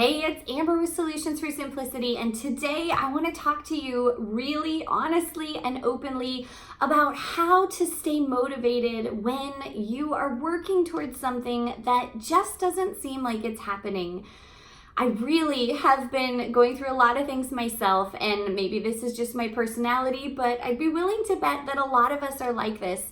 Hey, it's Amber with Solutions for Simplicity, and today I want to talk to you really honestly and openly about how to stay motivated when you are working towards something that just doesn't seem like it's happening. I really have been going through a lot of things myself, and maybe this is just my personality, but I'd be willing to bet that a lot of us are like this.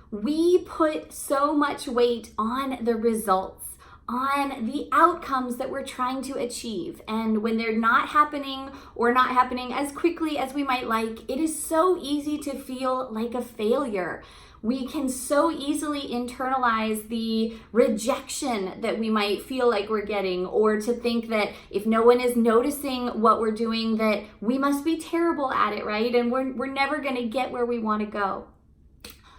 We put so much weight on the results, on the outcomes that we're trying to achieve. And when they're not happening or not happening as quickly as we might like, it is so easy to feel like a failure. We can so easily internalize the rejection that we might feel like we're getting, or to think that if no one is noticing what we're doing, that we must be terrible at it, right? And we're never going to get where we want to go.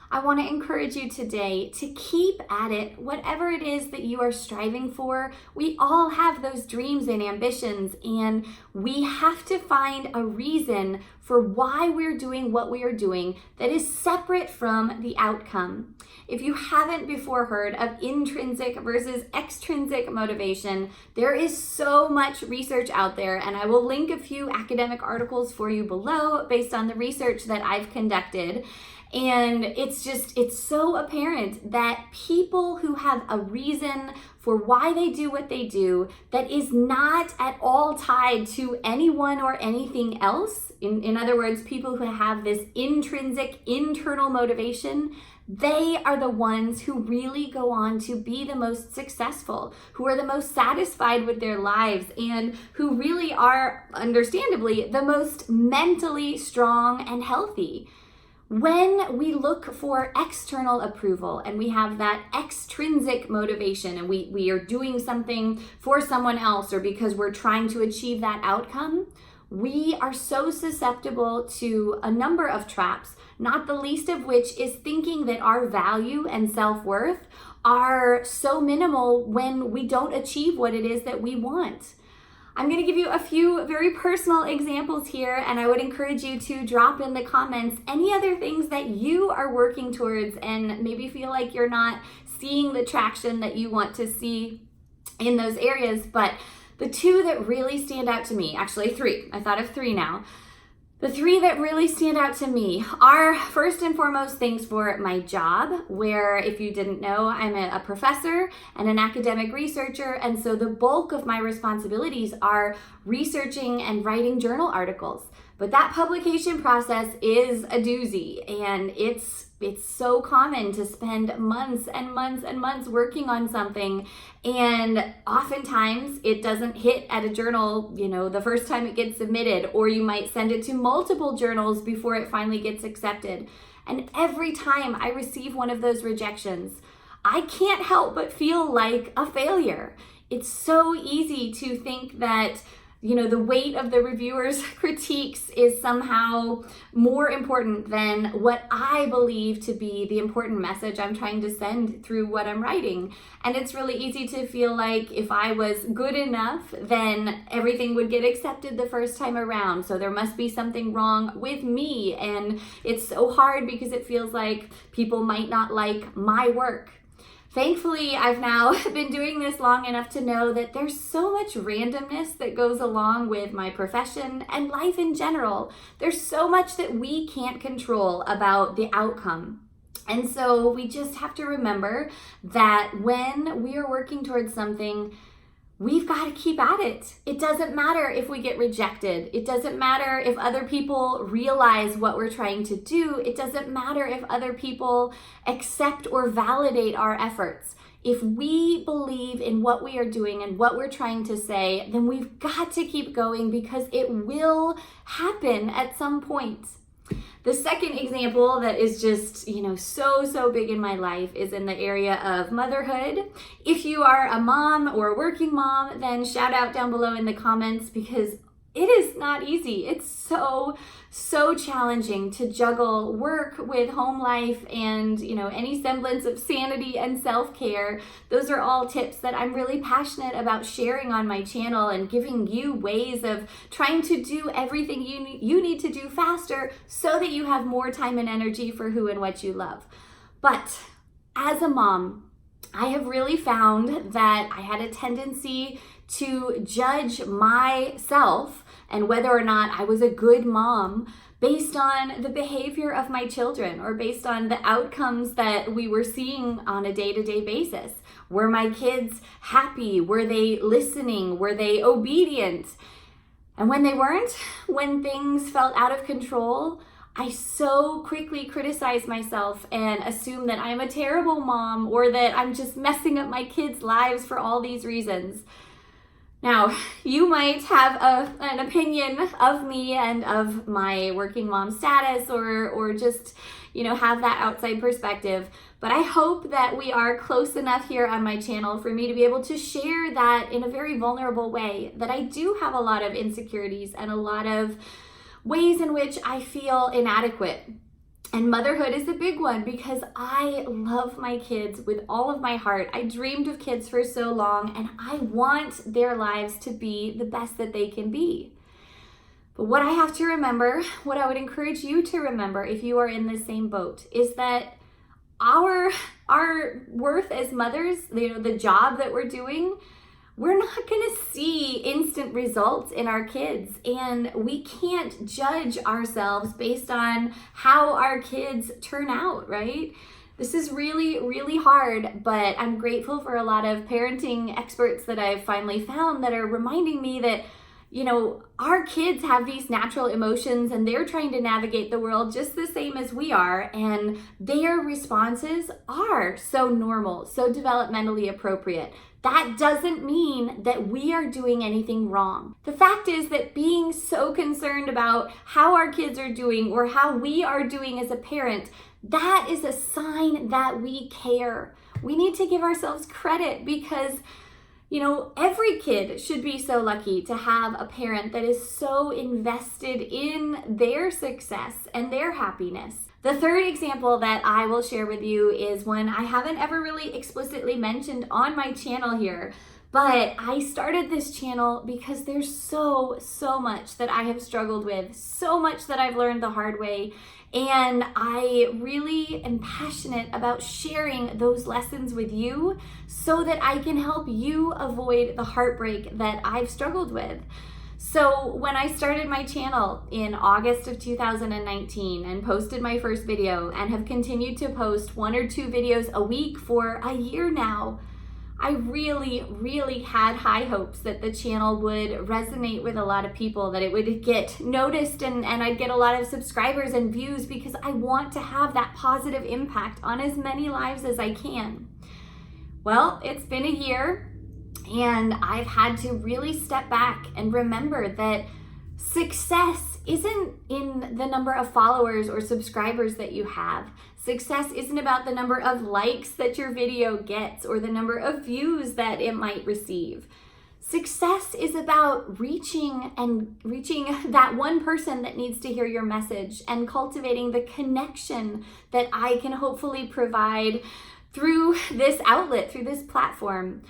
I want to encourage you today to keep at it, whatever it is that you are striving for. We all have those dreams and ambitions, and we have to find a reason for why we're doing what we are doing that is separate from the outcome. If you haven't before heard of intrinsic versus extrinsic motivation, there is so much research out there, and I will link a few academic articles for you below based on the research that I've conducted. And it's so apparent that people who have a reason for why they do what they do that is not at all tied to anyone or anything else, in other words, people who have this intrinsic internal motivation, they are the ones who really go on to be the most successful, who are the most satisfied with their lives, and who really are, understandably, the most mentally strong and healthy. When we look for external approval and we have that extrinsic motivation and we are doing something for someone else or because we're trying to achieve that outcome, we are so susceptible to a number of traps, not the least of which is thinking that our value and self-worth are so minimal when we don't achieve what it is that we want. I'm going to give you a few very personal examples here, and I would encourage you to drop in the comments any other things that you are working towards and maybe feel like you're not seeing the traction that you want to see in those areas. But the two that really stand out to me, actually three, I thought of three now. The three that really stand out to me are first and foremost things for my job, where, if you didn't know, I'm a professor and an academic researcher, and so the bulk of my responsibilities are researching and writing journal articles. But that publication process is a doozy, and it's so common to spend months and months and months working on something, and oftentimes it doesn't hit at a journal, the first time it gets submitted, or you might send it to multiple journals before it finally gets accepted. And every time I receive one of those rejections, I can't help but feel like a failure. It's so easy to think that the weight of the reviewer's critiques is somehow more important than what I believe to be the important message I'm trying to send through what I'm writing. And it's really easy to feel like if I was good enough, then everything would get accepted the first time around. So there must be something wrong with me. And it's so hard because it feels like people might not like my work. Thankfully, I've now been doing this long enough to know that there's so much randomness that goes along with my profession and life in general. There's so much that we can't control about the outcome. And so we just have to remember that when we are working towards something, we've got to keep at it. It doesn't matter if we get rejected. It doesn't matter if other people realize what we're trying to do. It doesn't matter if other people accept or validate our efforts. If we believe in what we are doing and what we're trying to say, then we've got to keep going because it will happen at some point. The second example that is just, so big in my life is in the area of motherhood. If you are a mom or a working mom, then shout out down below in the comments, because it is not easy. It's so challenging to juggle work with home life and, any semblance of sanity and self-care. Those are all tips that I'm really passionate about sharing on my channel and giving you ways of trying to do everything you need to do faster so that you have more time and energy for who and what you love. But as a mom, I have really found that I had a tendency to judge myself and whether or not I was a good mom based on the behavior of my children or based on the outcomes that we were seeing on a day-to-day basis. Were my kids happy? Were they listening? Were they obedient? And when they weren't, when things felt out of control, I so quickly criticize myself and assume that I'm a terrible mom or that I'm just messing up my kids' lives for all these reasons. Now, you might have an opinion of me and of my working mom status or just, have that outside perspective. But I hope that we are close enough here on my channel for me to be able to share that in a very vulnerable way, that I do have a lot of insecurities and a lot of ways in which I feel inadequate. And motherhood is a big one because I love my kids with all of my heart. I dreamed of kids for so long and I want their lives to be the best that they can be. But what I have to remember, what I would encourage you to remember if you are in the same boat, is that our worth as mothers, the job that we're doing, we're not going to see instant results in our kids, and we can't judge ourselves based on how our kids turn out, right? This is really, really hard, but I'm grateful for a lot of parenting experts that I've finally found that are reminding me that, our kids have these natural emotions and they're trying to navigate the world just the same as we are, and their responses are so normal, so developmentally appropriate. That doesn't mean that we are doing anything wrong. The fact is that being so concerned about how our kids are doing or how we are doing as a parent, that is a sign that we care. We need to give ourselves credit because, every kid should be so lucky to have a parent that is so invested in their success and their happiness. The third example that I will share with you is one I haven't ever really explicitly mentioned on my channel here, but I started this channel because there's so much that I have struggled with, so much that I've learned the hard way, and I really am passionate about sharing those lessons with you so that I can help you avoid the heartbreak that I've struggled with. So when I started my channel in August of 2019 and posted my first video and have continued to post 1 or 2 videos a week for a year now, I really had high hopes that the channel would resonate with a lot of people, that it would get noticed and I'd get a lot of subscribers and views because I want to have that positive impact on as many lives as I can. Well, it's been a year and I've had to really step back and remember that success isn't in the number of followers or subscribers that you have. Success isn't about the number of likes that your video gets or the number of views that it might receive. Success is about reaching that one person that needs to hear your message and cultivating the connection that I can hopefully provide through this outlet, through this platform.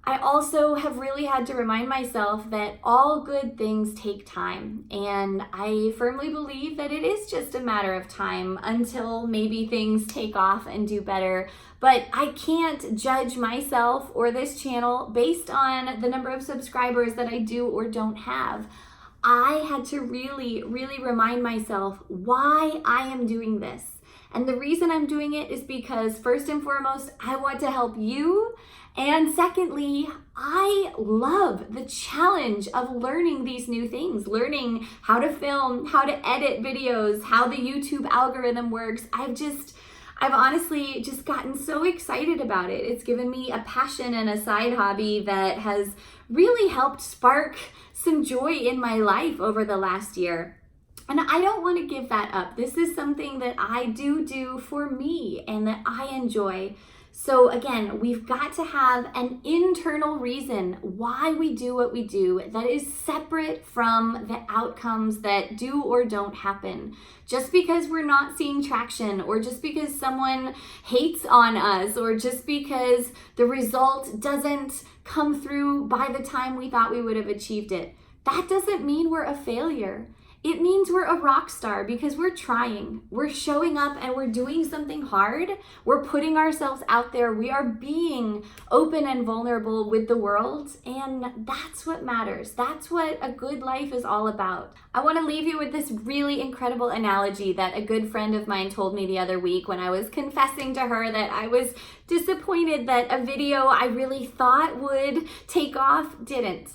I also have really had to remind myself that all good things take time, and I firmly believe that it is just a matter of time until maybe things take off and do better. But I can't judge myself or this channel based on the number of subscribers that I do or don't have. I had to really remind myself why I am doing this. And the reason I'm doing it is because first and foremost, I want to help you. And secondly, I love the challenge of learning these new things, learning how to film, how to edit videos, how the YouTube algorithm works. I've honestly just gotten so excited about it. It's given me a passion and a side hobby that has really helped spark some joy in my life over the last year. And I don't want to give that up. This is something that I do for me and that I enjoy. So again, we've got to have an internal reason why we do what we do that is separate from the outcomes that do or don't happen. Just because we're not seeing traction, or just because someone hates on us, or just because the result doesn't come through by the time we thought we would have achieved it, that doesn't mean we're a failure. It means we're a rock star because we're trying, we're showing up, and we're doing something hard. We're putting ourselves out there. We are being open and vulnerable with the world, and that's what matters. That's what a good life is all about. I want to leave you with this really incredible analogy that a good friend of mine told me the other week when I was confessing to her that I was disappointed that a video I really thought would take off didn't.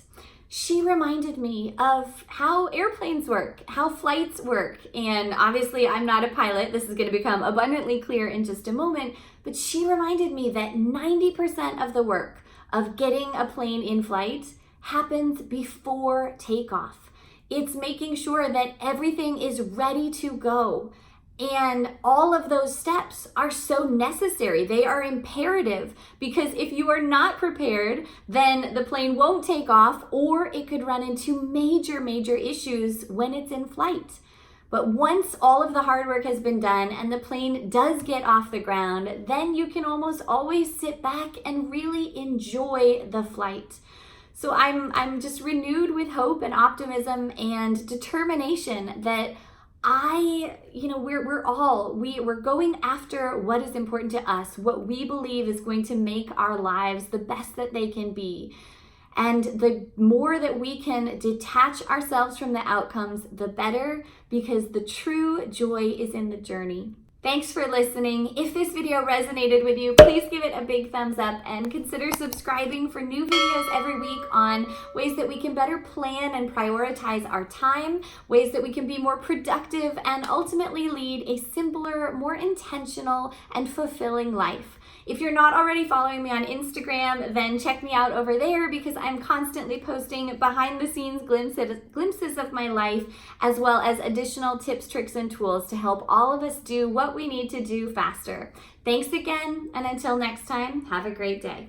She reminded me of how airplanes work, how flights work. And obviously I'm not a pilot. This is going to become abundantly clear in just a moment. But she reminded me that 90% of the work of getting a plane in flight happens before takeoff. It's making sure that everything is ready to go. And all of those steps are so necessary. They are imperative because if you are not prepared, then the plane won't take off, or it could run into major issues when it's in flight. But once all of the hard work has been done and the plane does get off the ground, then you can almost always sit back and really enjoy the flight. So I'm just renewed with hope and optimism and determination that we're going after what is important to us, what we believe is going to make our lives the best that they can be. And the more that we can detach ourselves from the outcomes, the better, because the true joy is in the journey. Thanks for listening. If this video resonated with you, please give it a big thumbs up and consider subscribing for new videos every week on ways that we can better plan and prioritize our time, ways that we can be more productive, and ultimately lead a simpler, more intentional, and fulfilling life. If you're not already following me on Instagram, then check me out over there because I'm constantly posting behind the scenes glimpses of my life, as well as additional tips, tricks, and tools to help all of us do what we need to do faster. Thanks again, and until next time, have a great day.